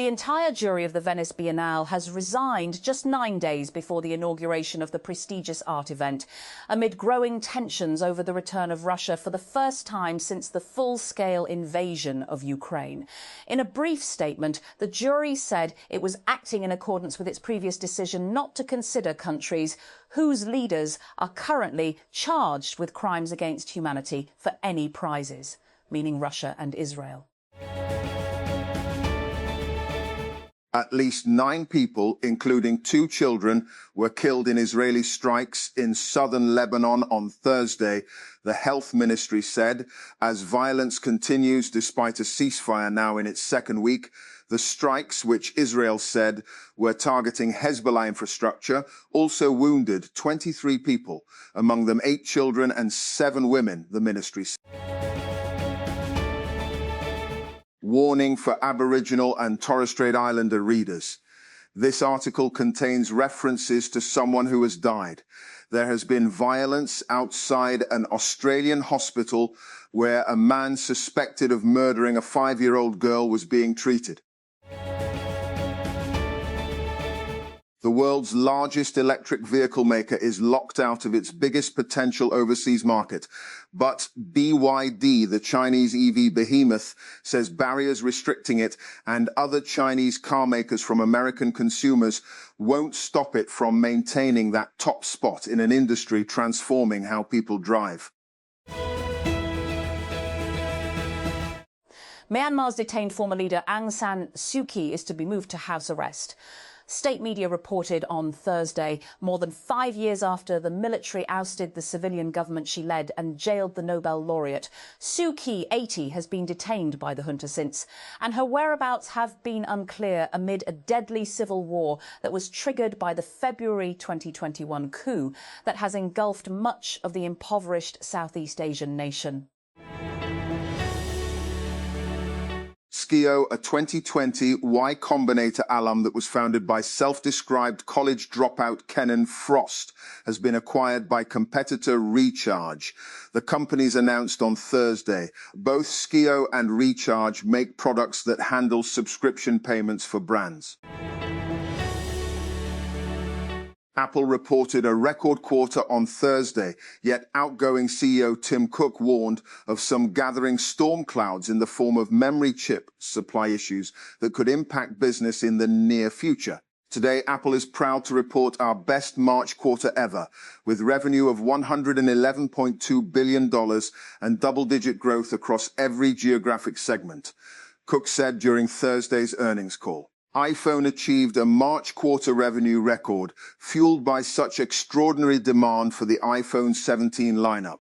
The entire jury of the Venice Biennale has resigned just 9 days before the inauguration of the prestigious art event, amid growing tensions over the return of Russia for the first time since the full-scale invasion of Ukraine. In a brief statement, the jury said it was acting in accordance with its previous decision not to consider countries whose leaders are currently charged with crimes against humanity for any prizes, meaning Russia and Israel. At least 9 people, including 2 children, were killed in Israeli strikes in southern Lebanon on Thursday, the health ministry said. As violence continues despite a ceasefire now in its second week, the strikes, which Israel said were targeting Hezbollah infrastructure, also wounded 23 people, among them 8 children and 7 women, the ministry said. Warning for Aboriginal and Torres Strait Islander readers. This article contains references to someone who has died. There has been violence outside an Australian hospital where a man suspected of murdering a 5-year-old girl was being treated. The world's largest electric vehicle maker is locked out of its biggest potential overseas market. But BYD, the Chinese EV behemoth, says barriers restricting it and other Chinese car makers from American consumers won't stop it from maintaining that top spot in an industry transforming how people drive. Myanmar's detained former leader Aung San Suu Kyi is to be moved to house arrest. State media reported on Thursday, more than 5 years after the military ousted the civilian government she led and jailed the Nobel laureate, Suu Kyi, 80, has been detained by the junta since, and her whereabouts have been unclear amid a deadly civil war that was triggered by the February 2021 coup that has engulfed much of the impoverished Southeast Asian nation. Skio, a 2020 Y Combinator alum that was founded by self-described college dropout Kenan Frost, has been acquired by competitor Recharge. The companies announced on Thursday. Both Skio and Recharge make products that handle subscription payments for brands. Apple reported a record quarter on Thursday, yet outgoing CEO Tim Cook warned of some gathering storm clouds in the form of memory chip supply issues that could impact business in the near future. Today, Apple is proud to report our best March quarter ever, with revenue of $111.2 billion and double-digit growth across every geographic segment, Cook said during Thursday's earnings call. iPhone achieved a March quarter revenue record, fueled by such extraordinary demand for the iPhone 17 lineup.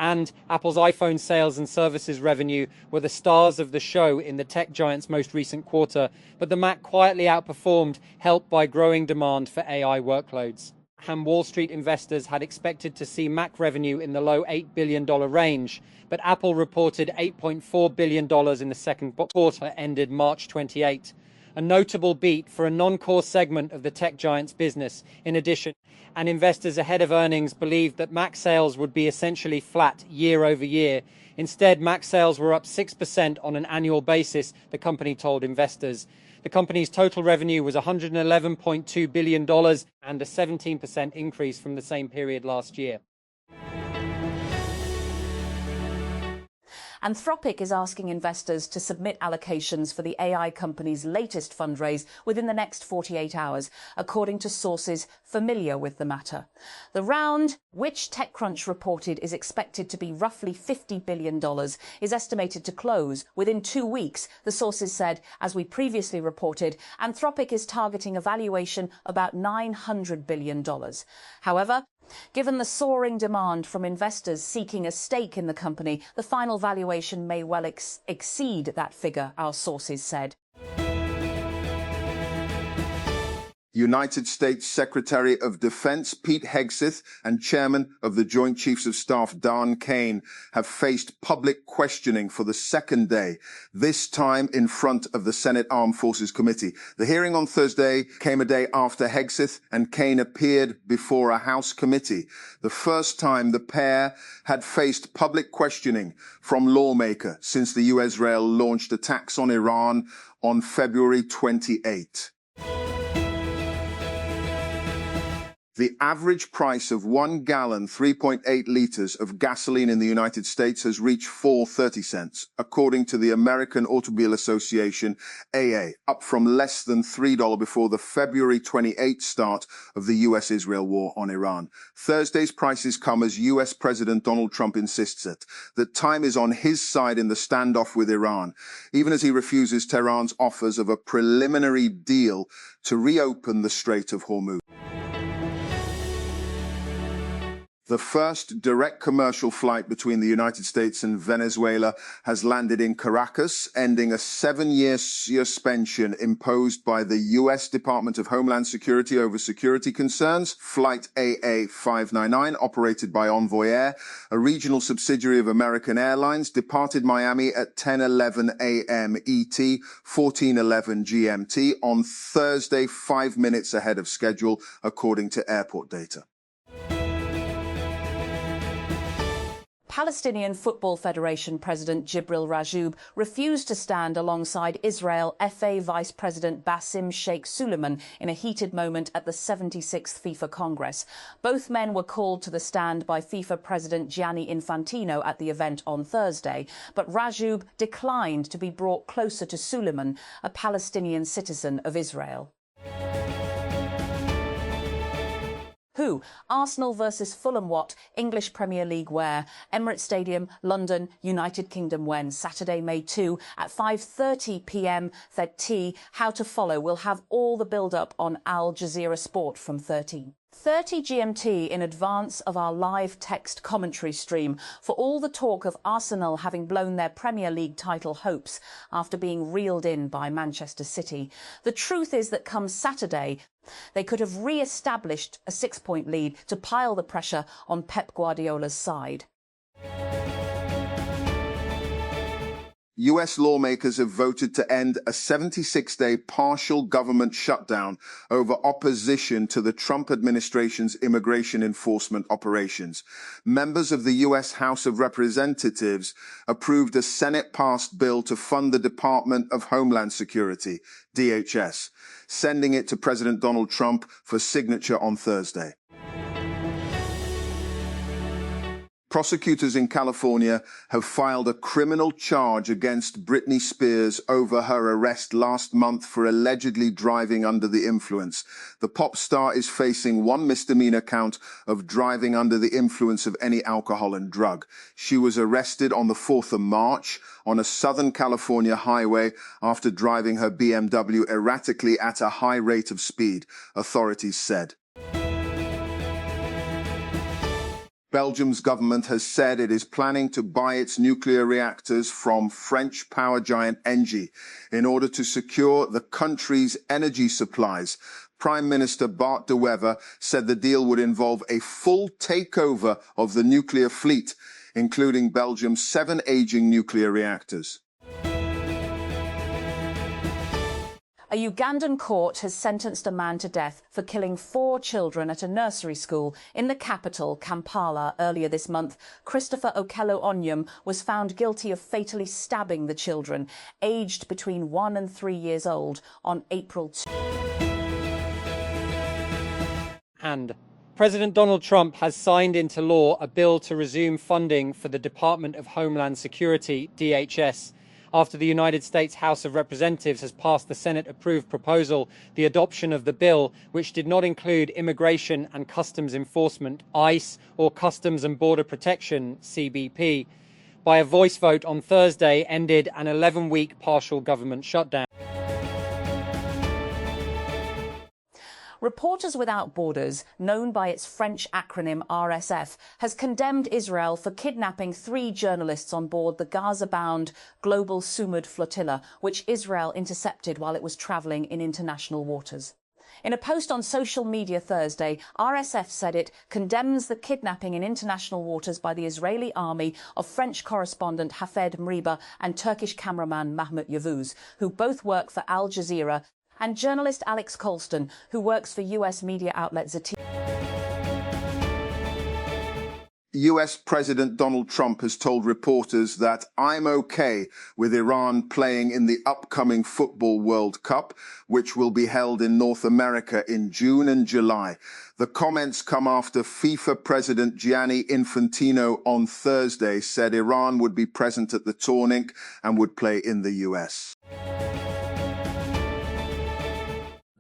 And Apple's iPhone sales and services revenue were the stars of the show in the tech giant's most recent quarter, but the Mac quietly outperformed, helped by growing demand for AI workloads. And Wall Street investors had expected to see Mac revenue in the low $8 billion range, but Apple reported $8.4 billion in the second quarter ended March 28. A notable beat for a non-core segment of the tech giant's business. In addition, and investors ahead of earnings believed that Mac sales would be essentially flat year over year. Instead, Mac sales were up 6% on an annual basis, the company told investors. The company's total revenue was $111.2 billion and a 17% increase from the same period last year. Anthropic is asking investors to submit allocations for the AI company's latest fundraise within the next 48 hours, according to sources familiar with the matter. The round, which TechCrunch reported is expected to be roughly $50 billion, is estimated to close within 2 weeks, the sources said. As we previously reported, Anthropic is targeting a valuation about $900 billion. However, given the soaring demand from investors seeking a stake in the company, the final valuation may well exceed that figure, our sources said. United States Secretary of Defense Pete Hegseth and Chairman of the Joint Chiefs of Staff Don Kane have faced public questioning for the second day, this time in front of the Senate Armed Forces Committee. The hearing on Thursday came a day after Hegseth and Kane appeared before a House committee, the first time the pair had faced public questioning from lawmakers since the U.S.-Israel launched attacks on Iran on February 28. The average price of 1 gallon, 3.8 liters of gasoline in the United States has reached 4.30 cents, according to the American Automobile Association, AA, up from less than $3 before the February 28 start of the U.S.-Israel war on Iran. Thursday's prices come as U.S. President Donald Trump insists that time is on his side in the standoff with Iran, even as he refuses Tehran's offers of a preliminary deal to reopen the Strait of Hormuz. The first direct commercial flight between the United States and Venezuela has landed in Caracas, ending a 7-year suspension imposed by the U.S. Department of Homeland Security over security concerns. Flight AA599, operated by Envoy Air, a regional subsidiary of American Airlines, departed Miami at 10:11 a.m. ET, 14:11 GMT on Thursday, 5 minutes ahead of schedule, according to airport data. Palestinian Football Federation President Jibril Rajoub refused to stand alongside Israel FA Vice President Bassem Sheikh Suleiman in a heated moment at the 76th FIFA Congress. Both men were called to the stand by FIFA President Gianni Infantino at the event on Thursday, but Rajoub declined to be brought closer to Suleiman, a Palestinian citizen of Israel. Who? Arsenal versus Fulham what? English Premier League where? Emirates Stadium, London, United Kingdom when? Saturday, May 2 at 5:30 p.m. T. How to follow. We'll have all the build-up on Al Jazeera Sport from 30 GMT in advance of our live text commentary stream for all the talk of Arsenal having blown their Premier League title hopes after being reeled in by Manchester City. The truth is that come Saturday, they could have re-established a 6-point lead to pile the pressure on Pep Guardiola's side. U.S. lawmakers have voted to end a 76-day partial government shutdown over opposition to the Trump administration's immigration enforcement operations. Members of the U.S. House of Representatives approved a Senate-passed bill to fund the Department of Homeland Security, DHS, sending it to President Donald Trump for signature on Thursday. Prosecutors in California have filed a criminal charge against Britney Spears over her arrest last month for allegedly driving under the influence. The pop star is facing one misdemeanor count of driving under the influence of any alcohol and drug. She was arrested on the 4th of March on a Southern California highway after driving her BMW erratically at a high rate of speed, authorities said. Belgium's government has said it is planning to buy its nuclear reactors from French power giant Engie in order to secure the country's energy supplies. Prime Minister Bart de Wever said the deal would involve a full takeover of the nuclear fleet, including Belgium's 7 aging nuclear reactors. A Ugandan court has sentenced a man to death for killing 4 children at a nursery school in the capital, Kampala, earlier this month. Christopher Okello Onyem was found guilty of fatally stabbing the children, aged between 1 and 3 years old, on April 2. And President Donald Trump has signed into law a bill to resume funding for the Department of Homeland Security, DHS. After the United States House of Representatives has passed the Senate-approved proposal, the adoption of the bill, which did not include Immigration and Customs Enforcement, ICE, or Customs and Border Protection, CBP, by a voice vote on Thursday, ended an 11-week partial government shutdown. Reporters Without Borders, known by its French acronym RSF, has condemned Israel for kidnapping 3 journalists on board the Gaza-bound Global Sumud flotilla, which Israel intercepted while it was travelling in international waters. In a post on social media Thursday, RSF said it condemns the kidnapping in international waters by the Israeli army of French correspondent Hafed Mriba and Turkish cameraman Mahmout Yavuz, who both work for Al Jazeera, and journalist Alex Colston, who works for US media outlet Zati. US President Donald Trump has told reporters that I'm okay with Iran playing in the upcoming Football World Cup, which will be held in North America in June and July. The comments come after FIFA President Gianni Infantino on Thursday said Iran would be present at the tournament and would play in the US.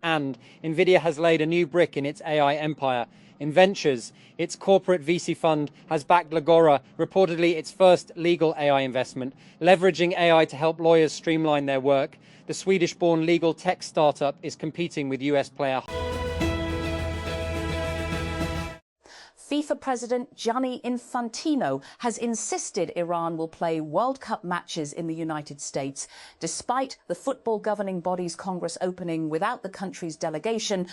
And Nvidia has laid a new brick in its AI empire. In Ventures, its corporate VC fund has backed Legora, reportedly its first legal AI investment, leveraging AI to help lawyers streamline their work. The Swedish-born legal tech startup is competing with US player. FIFA President Gianni Infantino has insisted Iran will play World Cup matches in the United States, despite the football governing body's Congress opening without the country's delegation,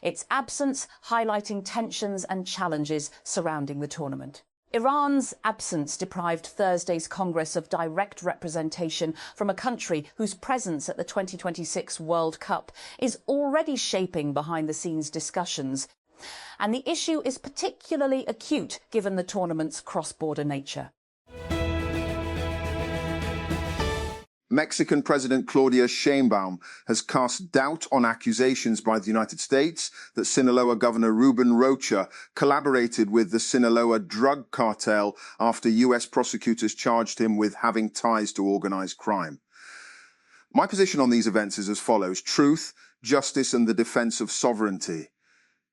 its absence highlighting tensions and challenges surrounding the tournament. Iran's absence deprived Thursday's Congress of direct representation from a country whose presence at the 2026 World Cup is already shaping behind-the-scenes discussions. And the issue is particularly acute given the tournament's cross-border nature. Mexican President Claudia Sheinbaum has cast doubt on accusations by the United States that Sinaloa Governor Ruben Rocha collaborated with the Sinaloa drug cartel after U.S. prosecutors charged him with having ties to organized crime. My position on these events is as follows: truth, justice, and the defense of sovereignty,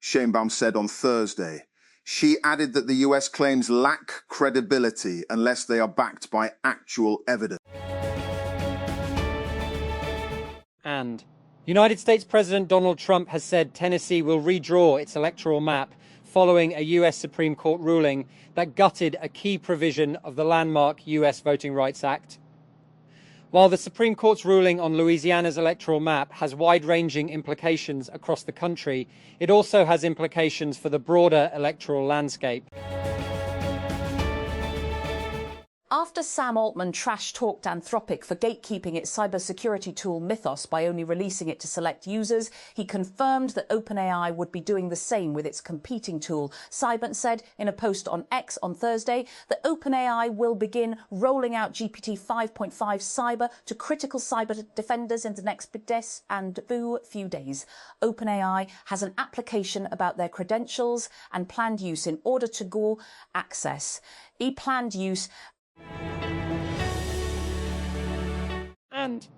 Sheinbaum said on Thursday. She added that the U.S. claims lack credibility unless they are backed by actual evidence. And United States President Donald Trump has said Tennessee will redraw its electoral map following a US Supreme Court ruling that gutted a key provision of the landmark US Voting Rights Act. While the Supreme Court's ruling on Louisiana's electoral map has wide-ranging implications across the country, it also has implications for the broader electoral landscape. After Sam Altman trash-talked Anthropic for gatekeeping its cybersecurity tool Mythos by only releasing it to select users, he confirmed that OpenAI would be doing the same with its competing tool. Cybert said in a post on X on Thursday that OpenAI will begin rolling out GPT 5.5 Cyber to critical cyber defenders in the next few days. OpenAI has an application about their credentials and planned use in order to go access. Planned use. And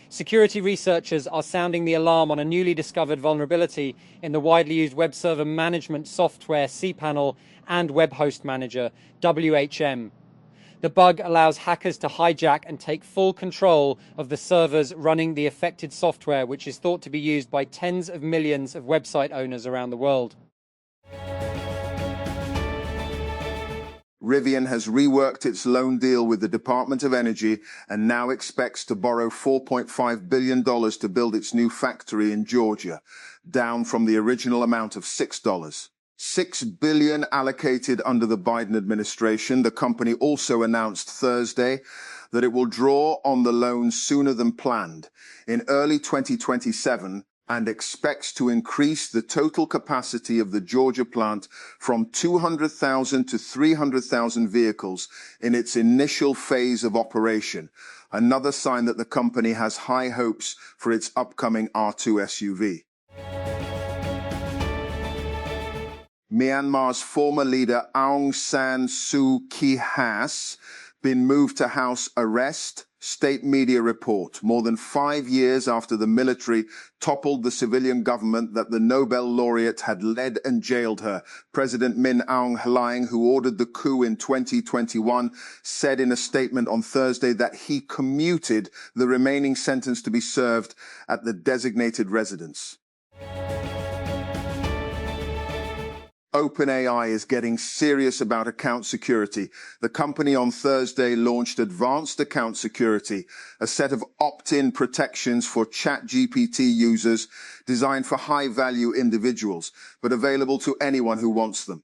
security researchers are sounding the alarm on a newly discovered vulnerability in the widely used web server management software cPanel and Web Host Manager, WHM. The bug allows hackers to hijack and take full control of the servers running the affected software, which is thought to be used by tens of millions of website owners around the world. Rivian has reworked its loan deal with the Department of Energy and now expects to borrow $4.5 billion to build its new factory in Georgia, down from the original amount of $6. $6 billion allocated under the Biden administration. The company also announced Thursday that it will draw on the loan sooner than planned, in early 2027, and expects to increase the total capacity of the Georgia plant from 200,000 to 300,000 vehicles in its initial phase of operation, another sign that the company has high hopes for its upcoming R2 SUV. Myanmar's former leader Aung San Suu Kyi has been moved to house arrest, state media report, more than 5 years after the military toppled the civilian government that the Nobel laureate had led and jailed her. President Min Aung Hlaing, who ordered the coup in 2021, said in a statement on Thursday that he commuted the remaining sentence to be served at the designated residence. OpenAI is getting serious about account security. The company on Thursday launched Advanced Account Security, a set of opt-in protections for ChatGPT users designed for high-value individuals, but available to anyone who wants them.